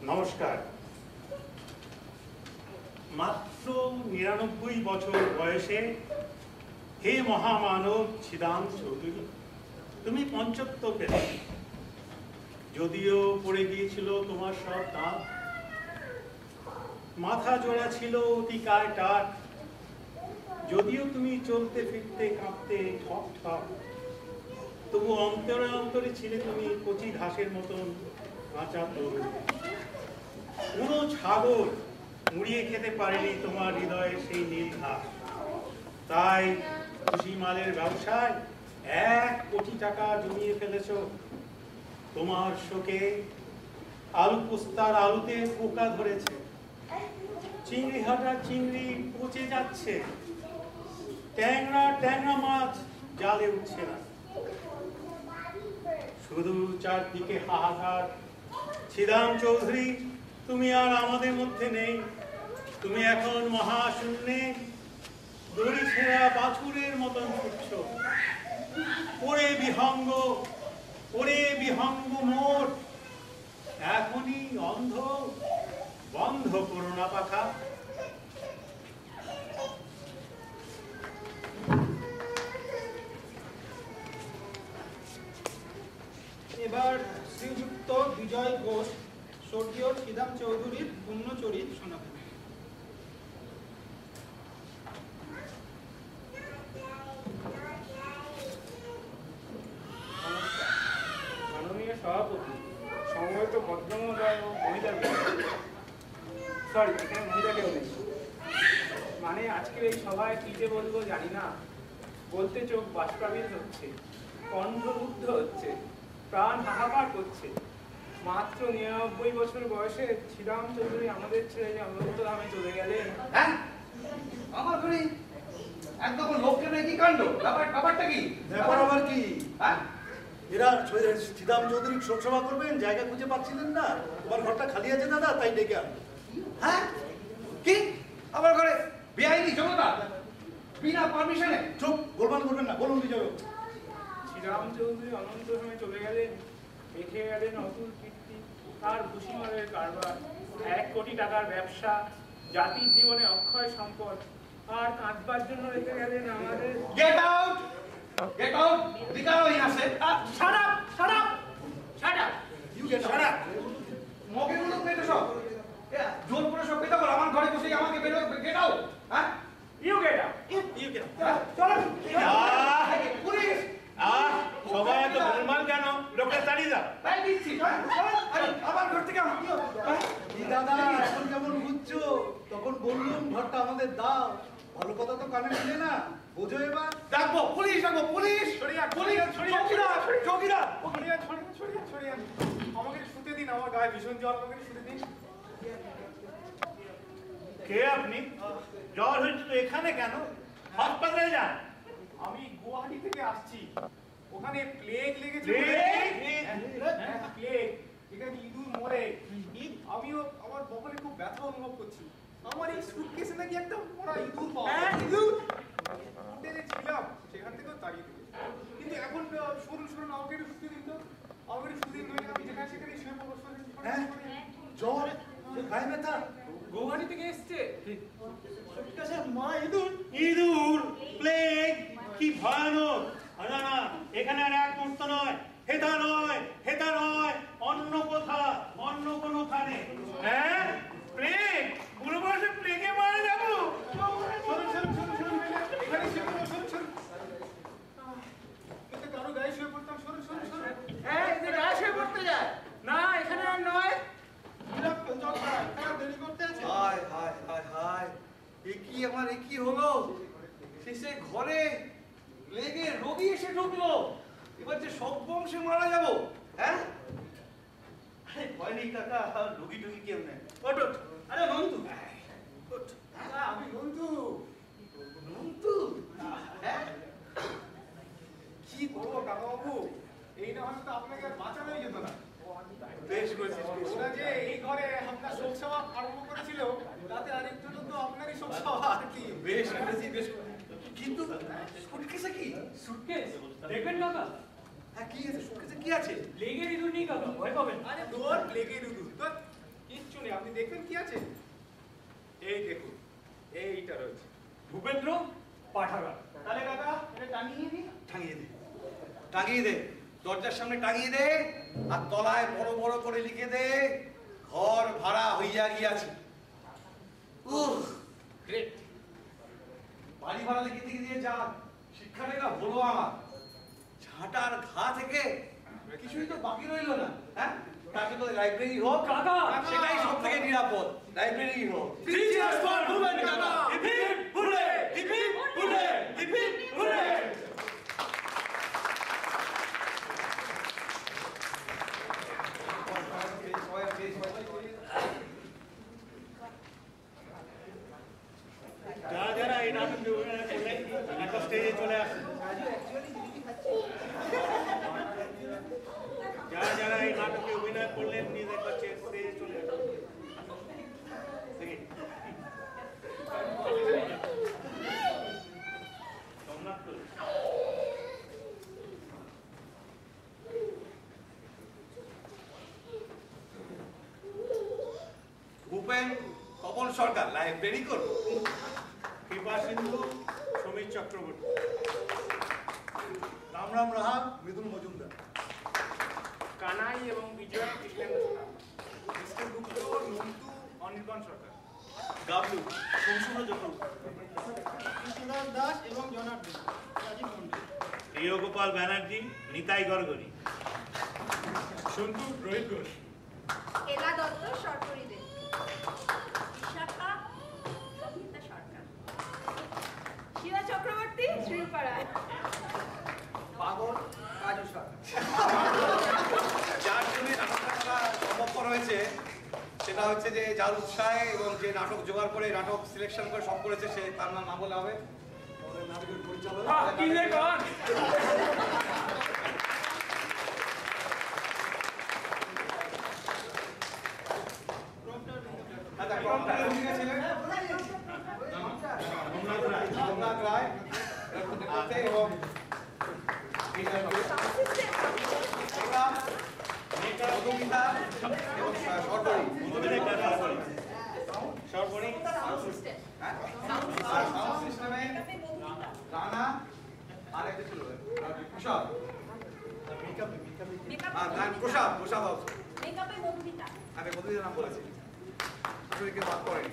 নমস্কার। মাত্র ৯৯ বছর বয়সে হে মহামানব ছিদাম চৌধুরী, তুমি পঞ্চত্ব পেলে। যদিও পড়ে গিয়েছিল তোমার সব দাঁত, মাথা জোড়া ছিল অতিকায় টাক, যদিও তুমি চলতে ফিরতে কাঁপতে ঠক ঠক, তবু অন্তরে অন্তরে ছিলে তুমি কচি ঘাসের মতন কাঁচা তরুণ। পুরো ছাগল মুড়িয়ে খেতে পারেনি তোমার হৃদয়ের সেই নীল ঘাস। তাই খুশি মালের ব্যবসায় ১ কোটি টাকা জমিয়ে ফেলেছ। তোমার শোকে আলু পোস্তার আলুতে পোকা ধরেছে, চিংড়ি হাটা চিংড়ি পচে যাচ্ছে, ট্যাংরা মাছ জালে উঠছে না। শুধু চারদিকে হাহাকার। ছিদাম চৌধুরী, তুমি আর আমাদের মধ্যে নেই। তুমি এখন মহাশূন্যে দড়ি ছেঁড়া বাছুরের মতন ছুটছ। ওরে বিহঙ্গ মোট, এখনই অন্ধ, বন্ধ করো না পাখা। এবার শ্রীযুক্ত বিজয় ঘোষ স্বর্গীয় ছিদাম চৌধুরীর পুণ্যচরিত শোনাবেন। মাননীয় সভাপতি, সম্মানিত ভদ্রমহোদয় ও মহিলা, সরি এখানে মহিলা কেউ নেই। মানে আজকের এই সভায় কি যে বলবো জানি না। বলতে চোখ বাষ্পাবিত হচ্ছে, কণ্ঠরুদ্ধ হচ্ছে, প্রাণ হাহাকার করছে। মাত্র ৯৯ বছর বয়সে ছিদাম চৌধুরী আমাদের ছেড়ে যে অনন্ত ধামে চলে গেলেন। হ্যাঁ, আমার ঘরে একদম লোককে নেই, কি কাণ্ড? ব্যাপারটা কি? ব্যাপার আবার কি? হ্যাঁ, এরা ছিদাম চৌধুরী শোক সভা করবেন, জায়গা খুঁজে পাচ্ছিলেন না। তোমার ঘরটা খালি আছে দাদা, তাই ডেকে আনলো। হ্যাঁ, কি আমার ঘরে বেআইনি জনতা বিনা পারমিশনে? চুপ, গোলমাল করবেন না, বলুন বিজয়। ছিদাম চৌধুরী অনন্ত ধামে চলে গেলেন, রেখে গেলেন অতুল কীর্তি, তার ভূষিমালের কারবার, ১ কোটি টাকার ব্যবসা, জাতির জীবনে অক্ষয় সম্পদ, আর কাঁদবার জন্য রেখে গেলেন আমাদের। গেট আউট, গেট আউট, দিকারো यहाँ से। Shut up, shut up, shut up, you get shut up. মগে গুলো পেতে সব জোর করে সব পেতে বল, আমার ঘরে বসে আমাকে বেরো, গেট আউট। হ্যাঁ, you get out, you get out. চলো পুলিশ। সবাই এত গোলমাল কেন? লোকটা তাড়িয়ে দাও। তাই দিচ্ছি, আরে আমার ঘর থেকে দাদা এখন কেমন বুঝছো? তখন বললুম ঘরটা আমাদের দাও। ভালো কথা তো কানে শুনে না, বোঝো এবার। ডাকবো পুলিশ, ডাকবো পুলিশ। চৌকিদার। আমাকে শুতে দিন, আমার গায়ে ভীষণ জ্বর, আমাকে শুতে দিন। কে আপনি? জ্বর হয়েছে তো এখানে কেন? হাসপাতালে যান। আমি গুয়াহাটি থেকে আসছি, ওখানে প্লেগ লেগেছে। প্লেগ, এখানে ইঁদুর মরে। আমিও আমার বগলে খুব ব্যথা অনুভব করছি। আমার এই সুটকেসে নাকি একটা মরা ইঁদুর পাওয়া গেছে। হোটেলে ছিলাম, সেখান থেকেও তাড়িয়ে দিল। কিন্তু এখন সরুন আমাকে একটু শুতে দিন তো। আমাকে একটু শুতে দিন, নইলে আমি যেখানে সেখানে শুয়ে পড়বো। জ্বর, গায়ে ব্যথা, গুয়াহাটি থেকে এসছে। মা ইঁদুর। ইঁদুর, প্লেগ, কি ভয়ানক! না, এখানে আর এক মুহূর্ত নয়, হেতা নয়, অন্য কোথা, অন্য কোনোখানে। হ্যাঁ, প্লেগ, বুড়ো বয়সে প্লেগে মারা যাবো। এখানে শুয়ে পড়বো, সরুন। কিন্তু কারো গায়ে শুয়ে পড়তাম, সরুন। হ্যাঁ, যে গায়ে শুয়ে পড়তে যায় না, এখানে আর নয়। দেরি করতে আছে। হায় হায় হায় হায়, একই আমার একই হলো। শেষে ঘরে লেগে রোগী এসে ঢুকলো। এবার যে সব বংশে মারা যাবো। হ্যাঁ, আরে ভয় নেই কাকা, রোগী টুগি কেউ নেই। ওঠ, আরে নন্দু, ওঠ। আমি বন্ধু। নন্দু, হ্যাঁ, কি করবো কাকাবাবু, এই না হলে তো আপনাকে আর বাঁচানোই যেত না। বেশ করেছিস। ওরা যে এই ঘরে আপনার শোক সভা আরম্ভ করেছিল, তাতে আরেকজন তো আপনারই শোক সভা আর কি। বেশ করেছি, বেশ করেছি। কিন্তু সুটকেসে কি? সুটকেস দেখবেন কাকা? হ্যাঁ, কি আছে সুটকেসে? কি আছে? প্লেগের ইঁদুর নেই কাকা, ভয় পাবেন। আরে তোর প্লেগের ইঁদুর, তোর কি কিচ্ছু নেই, আপনি দেখবেন কি আছে। এই দেখুন, এইটা রয়েছে ভূপেন্দ্র পাঠাগার। তাহলে কাকা এটা টাঙিয়ে দিই। টাঙিয়ে দে, টাঙিয়ে দে, দরজার সামনে টাঙিয়ে দে, আর তলায় বড় বড় করে লিখে দে, ঘর ভাড়া হইয়া গিয়াছে। গ্রেট। বাড়ি ভাড়া লিখে দিয়ে যা শিক্ষাটা হলো আমার, ঝাঁটার ঘা থেকে কিছুই তো বাকি রইলো না। হ্যাঁ, তাকে তো লাইব্রেরি হোক, কাকা, সেটাই সব থেকে নিরাপদ, লাইব্রেরি হোক। Three cheers for Bhupen কাকা। Hip hip hurray, hip hip hurray, hip hip hurray. যারা যারা এই নাটকে অভিনয় করলেন একটা স্টেজে চলে আসুন। যারা যারা এই নাটকে অভিনয় করলেন নিজ একবার স্টেজে চলে আসুন। সোমনাথ তো ভূপেন তপন সরকার লাইব্রেরি করবো। কৃপা সিন্ধু সমীর চক্রবর্তী। রাম রাম রাহা মৃদুল মজুমদার। কানাই এবং বিজয় কৃষ্ণেন্দ্র সাহা। মিস্টার গুপ্ত নন্তু অনির্বাণ সরকার। গাবলু শমসুর চক্রবর্তী। কৃষ্ণদাস দাস এবং জনার্দন রাজীব মন্ডল। প্রিয়গোপাল ব্যানার্জি নিতাই গড়গড়ি। সন্তু রোহিত ঘোষ। এলা দত্ত সরকারি দেব। বিশাখা সবিতা সরকার। শিবা চক্রবর্তী শ্রীরূপা রায়। পাগল কাজু সরকার। যার জন্য নাটকটা করা সম্ভবপর হয়েছে সেটা হচ্ছে যে যার উৎসাহে এবং যে নাটক জোগাড় করে নাটক সিলেকশন করে সব করেছে সে, তার নাম না বলে হবে। আমাদের নাটকের পরিচালক কি রে গান? আচ্ছা, প্রম্পটার ভূমিকা ছিলেন সোমনাথ রায়। সোমনাথ রায় এরকম করতে, এবং মধুমিতা এবং সরকারি মধুমিতা সরকারি। সরকারি। হ্যাঁ, আর সাউন্ড সিস্টেমে রানা আর একটা ছিল প্রসাদ, প্রসাদ প্রসাদ হাউস। মেকআপে মধুমিতা। আমি মধুমিতার নাম বলেছি, আসলে কেউ বাদ করেনি।